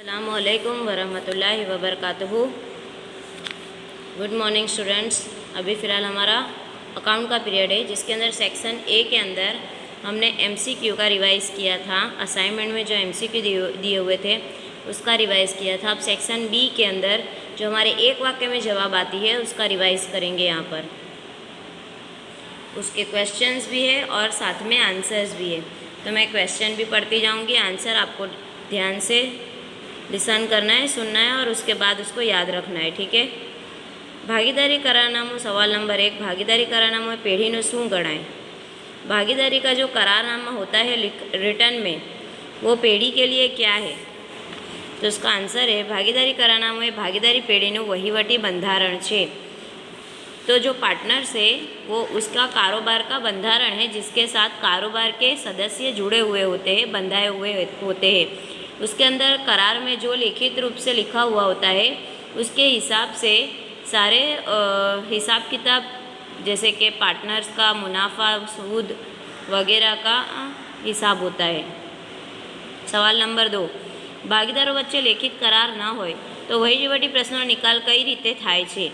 अस्सलामुअलैकुम वरहमतुल्लाहि वबरकातुहू। Good morning students. अभी फ़िलहाल हमारा अकाउंट का पीरियड है, जिसके अंदर सेक्शन ए के अंदर हमने एमसीक्यू का रिवाइज़ किया था। असाइनमेंट में जो एमसीक्यू दिए हुए थे उसका रिवाइज़ किया था। अब सेक्शन बी के अंदर जो हमारे एक वाक्य में जवाब आती है उसका रिवाइज़ करेंगे। यहाँ पर उसके क्वेश्चंस भी है और साथ में आंसर्स भी है। तो मैं क्वेश्चन भी पढ़ती जाऊँगी, आंसर आपको ध्यान से लिसन करना है, सुनना है और उसके बाद उसको याद रखना है। ठीक है। भागीदारी करारनामું सवाल नंबर 1। भागीदारी करारनाમું પેઢીનું શું ગણાય? भागीदारी का जो करारनामा होता है रिटर्न में, वो पेढ़ी के लिए क्या है? तो उसका आंसर है भागीदारी करारनाમું એ भागीदारी पेढ़ीનું वहीवटी बंधारण છે। तो जो पार्टनर्स है वो उसका कारोबार का बंधारण है, जिसके साथ कारोबार के सदस्य जुड़े हुए होते हैं, बंधाए हुए होते हैं। उसके अंदर करार में जो लिखित रूप से लिखा हुआ होता है उसके हिसाब से सारे हिसाब किताब, जैसे कि पार्टनर्स का मुनाफा, सूद वगैरह का हिसाब होता है। सवाल नंबर 2। भागीदारो वच्चे लेखित करार न हो तो वहीवटी प्रश्नों निकाल कई रीते थाय छे?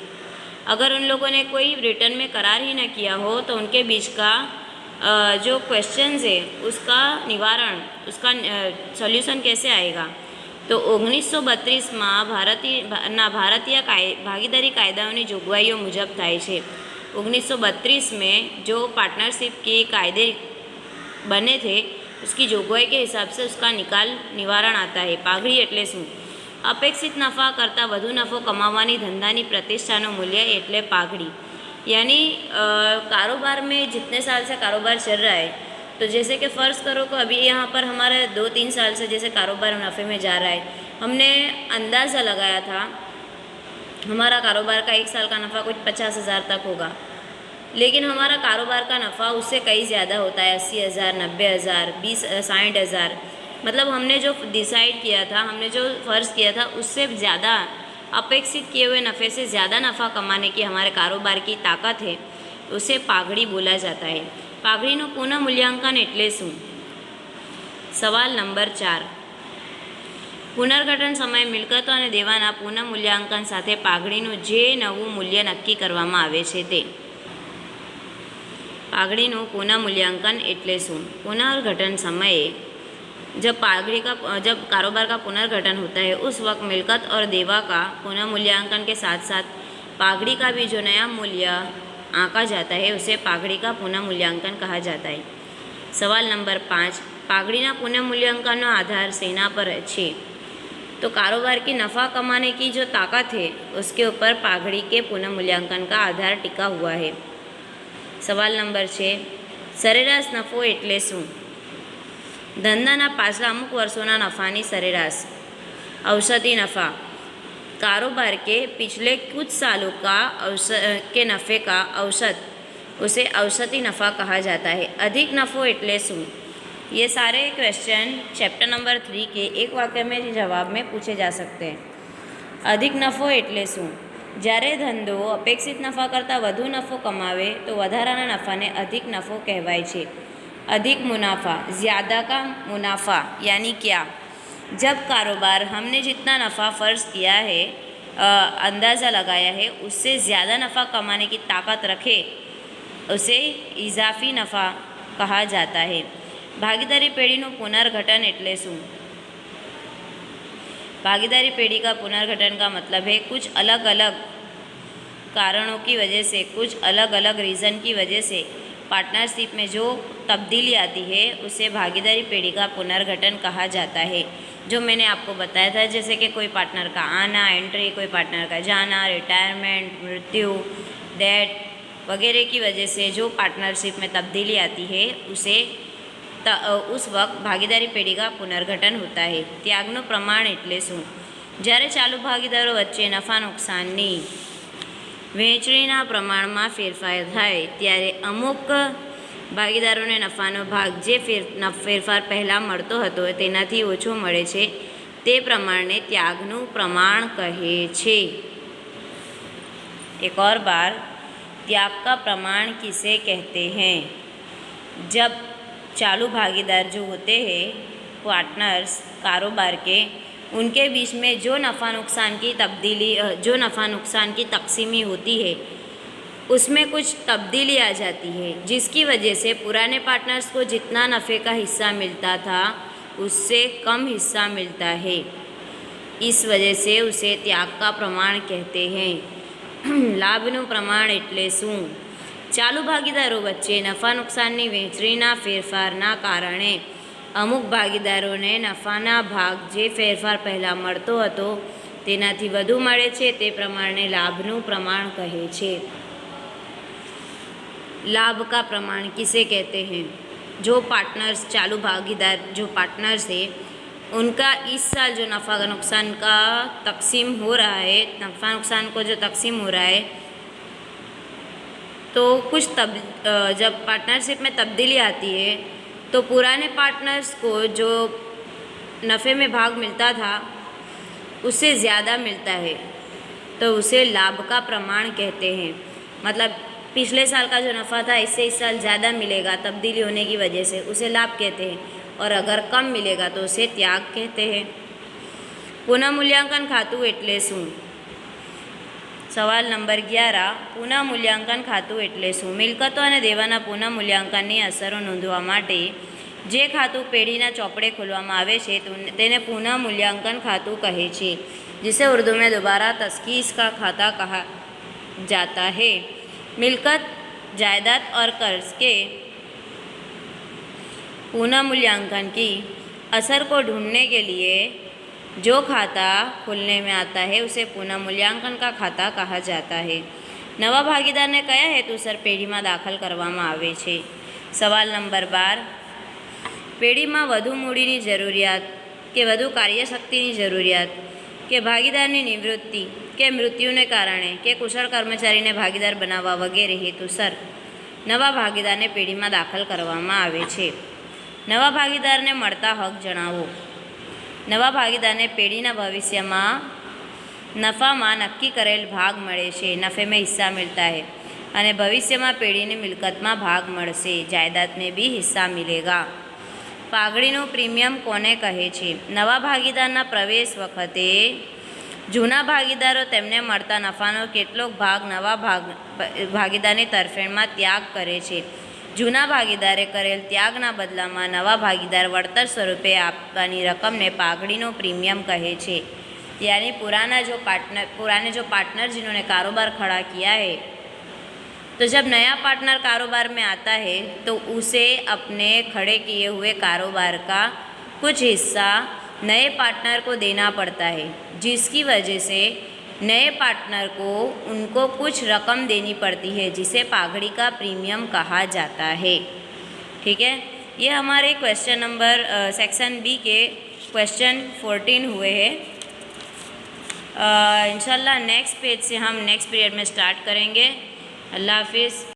अगर उन लोगों ने कोई रिटर्न में करार ही न किया हो तो उनके बीच का जो क्वेश्चंस है उसका निवारण, उसका सॉल्यूशन कैसे आएगा? तो 1932 में भारतीय भागीदारी कायदाओनी जोगवाईओ मुजब थाय छे। 1932 में जो पार्टनरशिप के कायदे बने थे उसकी जोगवाई के हिसाब से उसका निवारण आता है। पाघड़ी एटले शुं? अपेक्षित नफा करता वधु नफो कमावानी धंधानी प्रतिष्ठाનું मूल्य एटले पाघड़ी। यानी कारोबार में जितने साल से कारोबार चल रहा है, तो जैसे कि फ़र्ज़ करो कि अभी यहाँ पर हमारे 2-3 साल से जैसे कारोबार नफ़े में जा रहा है, हमने अंदाज़ा लगाया था हमारा कारोबार का 1 साल का नफ़ा कुछ 50,000 तक होगा, लेकिन हमारा कारोबार का नफ़ा उससे कई ज़्यादा होता है। 80,000, 90,000, 60,000। मतलब हमने जो डिसाइड किया था, हमने जो फ़र्ज़ किया था उससे ज़्यादा अपेक्षित किए हुए नफ़े से ज़्यादा नफ़ा कमाने की हमारे कारोबार की ताकत है, उसे पाघड़ी बोला जाता है। पाघड़ीનું पुनः मूल्यांकन एटले शुं? सवाल नंबर 4। पुनर्गठन समय मिलकतो અને દેવાના પુનઃ મૂલ્યાંકન સાથે પાઘડીનું જે નવું મૂલ્ય નક્કી કરવામાં આવે છે તે। पाघड़ीનું पुनः मूल्यांकन एटले शुं? पुनर्गठन समये जब कारोबार का पुनर्गठन होता है उस वक्त मिलकत और देवा का पुनः मूल्यांकन के साथ साथ पाघड़ी का भी जो नया मूल्य आंका जाता है उसे पाघड़ी का पुनः मूल्यांकन कहा जाता है। सवाल नंबर 5। पाघड़ीना पुनः मूल्यांकन आधार सेना पर है? तो कारोबार की नफ़ा कमाने की जो ताकत है उसके ऊपर पाघड़ी के पुनः मूल्यांकन का आधार टिका हुआ है। सवाल नंबर 6। सरेराश नफ़ो एटले शुं? धंधाना पाछला अमुक वर्षों नफ़ानी सरेराश। औसती नफ़ा कारोबार के पिछले कुछ सालों का के नफ़े का औसत, उसे औसती नफ़ा कहा जाता है। अधिक नफ़ो एटले शुं? ये सारे क्वेश्चन चैप्टर नंबर 3 के एक वाक्य में जवाब में पूछे जा सकते हैं। अधिक नफ़ो एटले शुं? જ્યારે ધંધો અપેક્ષિત નફા કરતાં વધુ નફો કમાવે તો વધારાના નફાને अधिक नफ़ो कहवाय छे। अधिक मुनाफा, ज़्यादा का मुनाफा यानी क्या? जब कारोबार हमने जितना नफ़ा फ़र्ज़ किया है, अंदाज़ा लगाया है, उससे ज़्यादा नफ़ा कमाने की ताकत रखे उसे इजाफी नफ़ा कहा जाता है। भागीदारी पेढ़ीનું पुनर्गठन एटले शुं? भागीदारी पेढ़ी का पुनर्गठन का मतलब है कुछ अलग अलग कारणों की वजह से, कुछ अलग अलग रीज़न की वजह से पार्टनरशिप में जो तब्दीली आती है उसे भागीदारी पेढ़ी का पुनर्गठन कहा जाता है। जो मैंने आपको बताया था, जैसे कि कोई पार्टनर का आना, एंट्री, कोई पार्टनर का जाना, रिटायरमेंट, मृत्यु, डेथ वगैरह की वजह से जो पार्टनरशिप में तब्दीली आती है उस वक्त भागीदारी पेढ़ी का पुनर्गठन होता है। त्यागનું प्रमाण एटले शुं? જ્યારે ચાલુ ભાગીદારો વચ્ચે નફા નુકસાનની વહેંચણીના પ્રમાણમાં ફેરફાર થાય ત્યારે અમુક ભાગીદારોને નફાનો ભાગ જે ફેરફાર પહેલાં મળતો હતો તેનાથી ઓછો મળે છે, તે પ્રમાણને ત્યાગનું પ્રમાણ કહે છે। एक और बार, त्याग का प्रमाण किसे कहते हैं? जब चालू भागीदार जो होते हैं पार्टनर्स कारोबार के, उनके बीच में जो नफ़ा नुकसान की तकसीमी होती है उसमें कुछ तब्दीली आ जाती है, जिसकी वजह से पुराने पार्टनर्स को जितना नफ़े का हिस्सा मिलता था उससे कम हिस्सा मिलता है। इस वजह से उसे त्याग का प्रमाण कहते हैं। લાભનું પ્રમાણ એટલે શું? ચાલુ ભાગીદારો વચ્ચે નફા નુકસાનની વહેંચણીના ફેરફારના કારણે અમુક ભાગીદારોને નફાના ભાગ જે ફેરફાર પહેલાં મળતો હતો તેનાથી વધુ મળે છે, તે પ્રમાણને લાભનું પ્રમાણ કહે છે। लाभ का प्रमाण किसे कहते हैं? जो पार्टनर्स जो पार्टनर्स है उनका इस साल जो नफ़ा नुकसान का तकसीम हो रहा है, नफ़ा नुकसान को जो तकसीम हो रहा है, तो जब पार्टनरशिप में तब्दीली आती है तो पुराने पार्टनर्स को जो नफ़े में भाग मिलता था उससे ज़्यादा मिलता है, तो उसे लाभ का प्रमाण कहते हैं। मतलब पिछले साल का जो नफ़ा था इससे इस साल ज़्यादा मिलेगा तब्दीली होने की वजह से, उसे लाभ कहते हैं, और अगर कम मिलेगा तो उसे त्याग कहते हैं। पुनઃमूल्यांकन खातुं एटले शुं? सवाल नंबर 11, पुनःमूल्यांकन खातुं एटले शुं? मिलकतो अने देवाना पुनःमूल्यांकननी असरो नोंधवा माटे जे खातुं पेढ़ीना ચોપડે खोलवामां आवे छे तेने पुनःमूल्यांकन खातुं कहे छे, जिसे उर्दू में दोबारा तस्कीस का खाता कहा जाता है। मिलकत, जायदाद और कर्ज के पुनःमूल्यांकन की असर को ढूंढने के लिए जो खाता खोलने में आता है उसे पुनःमूल्यांकन का खाता कहा जाता है। नवा भागीदार ने कया हेतुसर पेढ़ी में दाखल करवामां आवे छे? सवाल नंबर 12, पेढ़ी में वधु मूडीनी जरूरियात के वधु कार्यशक्तिनी जरूरियात के भागीदारनी निवृत्ति के मृत्युने कारणे के कुशल कर्मचारी ने भागीदार बनावा वगैरे हेतुसर नवा भागीदार ने पेढ़ी में दाखल करवामां आवे छे। नवा भागीदार ने मळता हक जणावो। नवा भागीदार ने पेढ़ीना भविष्य में नफा में नक्की करेल भाग मळे छे, नफे में हिस्सा मिलता है, अने भविष्य में पेढ़ीनी मिलकत में भाग मळशे, जायदाद में भी हिस्सा मिलेगा। पागड़ीनुं प्रीमियम कोने कहे छे? नवा भागीदारना प्रवेश वखते जूना भागीदारो तेमने मळता नफानो केटलोक भाग नवा भागीदारनी तरफेणमां त्याग करे छे। जूना भागीदारे करेल त्यागना बदलामां नवा भागीदार वळतर स्वरूपे आपवानी रकमने पागड़ीनो प्रीमियम कहे छे। यानी पुराने जो पार्टनर जिन्होंने कारोबार खड़ा किया है, तो जब नया पार्टनर कारोबार में आता है तो उसे अपने खड़े किए हुए कारोबार का कुछ हिस्सा नए पार्टनर को देना पड़ता है, जिसकी वजह से नए पार्टनर को उनको कुछ रकम देनी पड़ती है, जिसे पागड़ी का प्रीमियम कहा जाता है। ठीक है, ये हमारे क्वेश्चन नंबर सेक्शन बी के क्वेश्चन 14 हुए हैं। इंशाल्लाह नेक्स्ट पेज से हम नेक्स्ट पीरियड में स्टार्ट करेंगे। अल्लाह हाफिज़।